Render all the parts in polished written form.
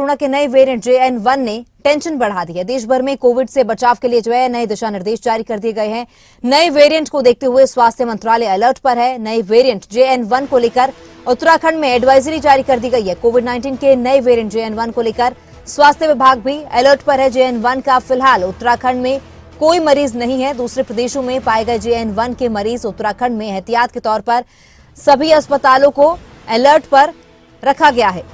Corona के नए variant JN1 ने टेंशन बढ़ा दी है। देश भर में कोविड से बचाव के लिए नए दिशा निर्देश जारी कर दिए गए हैं। नए वेरिएंट को देखते हुए स्वास्थ्य मंत्रालय अलर्ट पर है। नए वेरिएंट JN1 को लेकर उत्तराखंड में एडवाइजरी जारी कर दी गई है। कोविड-19 के नए वेरिएंट JN1 को लेकर स्वास्थ्य विभाग भी अलर्ट पर है। JN1 का फिलहाल उत्तराखंड में कोई मरीज नहीं है। दूसरे प्रदेशों में पाए गए JN1 के मरीज उत्तराखंड में एहतियात के तौर पर सभी अस्पतालों को अलर्ट पर रखा गया है।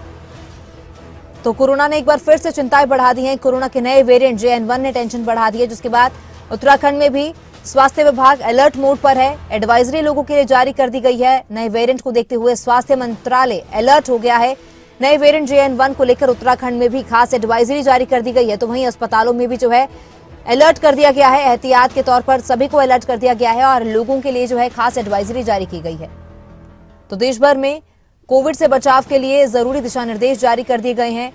तो कोरोना ने एक बार फिर से चिंताएं बढ़ा दी हैं। कोरोना के नए वेरिएंट JN1 ने टेंशन बढ़ा दी है, जिसके बाद उत्तराखंड में भी स्वास्थ्य विभाग अलर्ट मोड पर है। एडवाइजरी लोगों के लिए जारी कर दी गई है। नए वेरिएंट को देखते हुए स्वास्थ्य मंत्रालय अलर्ट हो गया है। नए वेरिएंट JN1 को लेकर उत्तराखंड में भी खास एडवाइजरी जारी कर दी गई है। तो वहीं अस्पतालों में भी अलर्ट कर दिया गया है। एहतियात के तौर पर सभी को अलर्ट कर दिया गया है और लोगों के लिए खास एडवाइजरी जारी की गई है। तो देश भर में कोविड से बचाव के लिए जरूरी दिशा निर्देश जारी कर दिए गए हैं।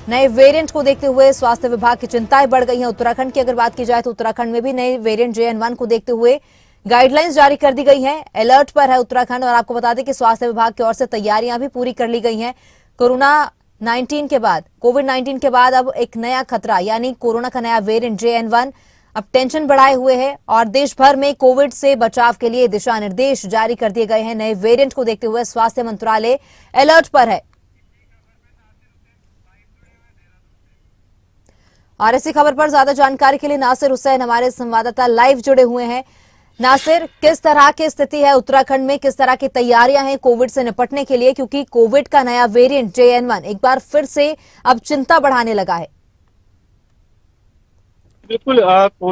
नए वेरिएंट को देखते हुए स्वास्थ्य विभाग की चिंताएं बढ़ गई हैं। उत्तराखंड की अगर बात की जाए तो उत्तराखंड में भी नए वेरिएंट JN1 को देखते हुए गाइडलाइंस जारी कर दी गई हैं। अलर्ट पर है उत्तराखंड। और आपको बता दें कि स्वास्थ्य विभाग की ओर से तैयारियां भी पूरी कर ली गई हैं। कोविड-19 के बाद अब एक नया खतरा यानी कोरोना का नया वेरिएंट JN1 अब टेंशन बढ़ाए हुए है और देश भर में कोविड से बचाव के लिए दिशा निर्देश जारी कर दिए गए हैं। नए वेरिएंट को देखते हुए स्वास्थ्य मंत्रालय अलर्ट पर है। और इसी खबर पर ज्यादा जानकारी के लिए नासिर हुसैन हमारे संवाददाता लाइव जुड़े हुए हैं। नासिर, किस तरह की स्थिति है उत्तराखंड में, किस तरह की तैयारियां हैं कोविड से निपटने के लिए, क्योंकि कोविड का नया वेरिएंट JN1 एक बार फिर से अब चिंता बढ़ाने लगा है। बिल्कुल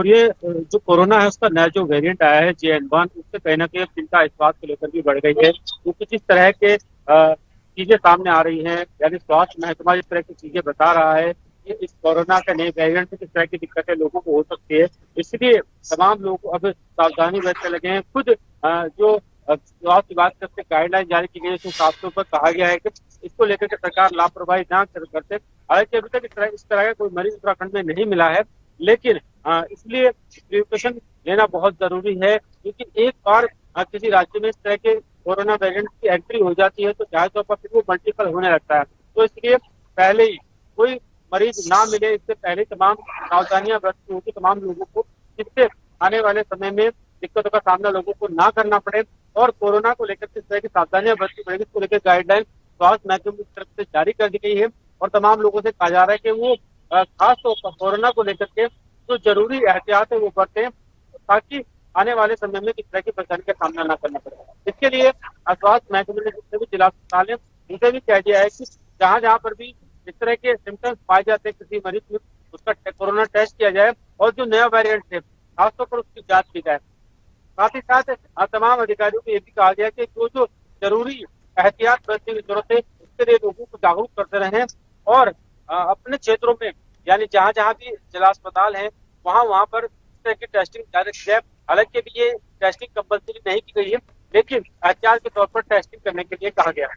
ये जो कोरोना है उसका नया जो वेरिएंट आया है JN1, उससे कहीं ना कहीं चिंता इस बात को लेकर भी बढ़ गई है क्योंकि जिस तरह के चीजें सामने आ रही हैं, यानी स्वास्थ्य महकमा जिस तरह की चीजें बता रहा है कि इस कोरोना के नए वेरिएंट से किस तरह की दिक्कतें लोगों को हो सकती है, इसलिए तमाम लोग अब सावधानी बरतने लगे हैं। खुद जो स्वास्थ्य विभाग की तरफ से गाइडलाइन जारी की गई है उसमें साफ तौर पर कहा गया है कि इसको लेकर के सरकार लापरवाही ना करते। हालांकि अभी तक इस तरह का कोई मरीज उत्तराखंड में नहीं मिला है, लेकिन इसलिए प्रिकॉशन लेना बहुत जरूरी है क्योंकि एक बार किसी राज्य में इस तरह के कोरोना वेरिएंट की एंट्री हो जाती है तो जाहिर तौर पर फिर वो मल्टीपल होने लगता है। तो इसलिए पहले ही कोई मरीज ना मिले, इससे पहले तमाम सावधानियां बरतनी होगी तमाम लोगों को, जिससे आने वाले समय में दिक्कतों का सामना लोगों को ना करना पड़े। और कोरोना को लेकर किस तरह की सावधानियां बरतनी पड़ेगी इसको लेकर गाइडलाइन स्वास्थ्य महकमे की तरफ से जारी कर दी गई है और तमाम लोगों से कहा जा रहा है कि वो खास तौर पर कोरोना को लेकर के जो जरूरी एहतियात है वो बरतें ताकि आने वाले समय में किस तरह की परेशानी का सामना न करना पड़े। इसके लिए स्वास्थ्य महकमे ने जितने भी जिला अस्पताल है उनसे भी कह दिया है कि जहाँ जहाँ पर भी इस तरह के सिम्टम्स पाए जाते हैं किसी मरीज में, उसका कोरोना टेस्ट किया जाए और जो नया वेरिएंट है खासतौर पर उसकी जाँच की जाए। साथ ही साथ तमाम अधिकारियों को ये भी कहा गया कि जो जरूरी एहतियात बरतने की जरूरत है उसके लिए लोगों को जागरूक करते रहें और अपने क्षेत्रों में यानी जहाँ जहाँ भी जिला अस्पताल है वहाँ पर इस तरह की टेस्टिंग जारी की जाए। हालांकि अभी ये टेस्टिंग कंपलसरी नहीं की गई है, लेकिन एहतियात के तौर पर टेस्टिंग करने के लिए कहा गया है।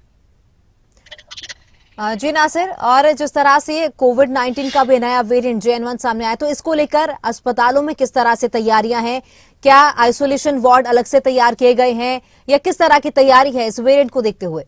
जी नासिर, और जिस तरह से कोविड-19 का भी नया वेरिएंट JN1 सामने आया तो इसको लेकर अस्पतालों में किस तरह से तैयारियां हैं? क्या आइसोलेशन वार्ड अलग से तैयार किए गए हैं या किस तरह की तैयारी है इस वेरिएंट को देखते हुए?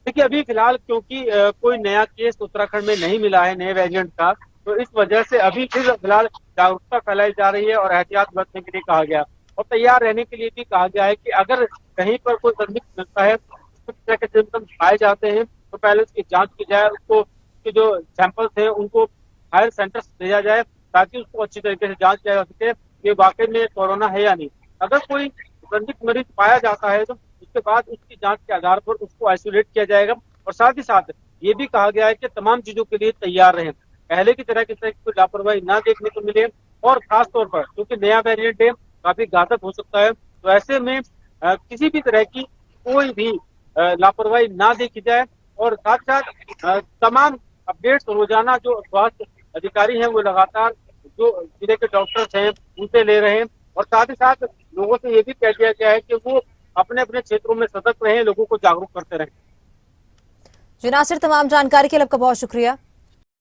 देखिए अभी फिलहाल क्योंकि कोई नया केस उत्तराखंड में नहीं मिला है नए वेरिएंट का, तो इस वजह से अभी फिर फिलहाल जागरूकता फैलाई जा रही है और एहतियात बरतने के लिए कहा गया और तैयार रहने के लिए भी कहा गया है कि अगर कहीं पर कोई संदिग्ध मिलता है, इस तरह के सिम्टम्स पाए जाते हैं तो पहले उसकी जांच की जाए, उसको उसके जो सैंपल्स हैं उनको हायर सेंटर्स भेजा जाए ताकि उसको अच्छी तरीके से जांच किया जा सके कि वाकई में कोरोना है या नहीं। अगर कोई संदिग्ध मरीज पाया जाता है तो उसके बाद उसकी जांच के आधार पर उसको आइसोलेट किया जाएगा और साथ ही साथ ये भी कहा गया है कि तमाम चीजों के लिए तैयार रहें, पहले की तरह किसी कोई लापरवाही ना देखने को मिले और खास तौर पर क्योंकि नया वेरिएंट है काफी घातक हो सकता है, तो ऐसे में किसी भी तरह की कोई भी लापरवाही ना देखी जाए और साथ साथ तमाम अपडेट्स रोजाना जो स्वास्थ्य अधिकारी हैं वो लगातार जो जिले के डॉक्टर्स हैं उनसे ले रहे हैं और साथ ही साथ लोगों से ये भी कह दिया गया है कि वो अपने अपने क्षेत्रों में सतर्क रहें, लोगों को जागरूक करते रहें। जी नासिर, तमाम जानकारी के लिए आपका बहुत शुक्रिया।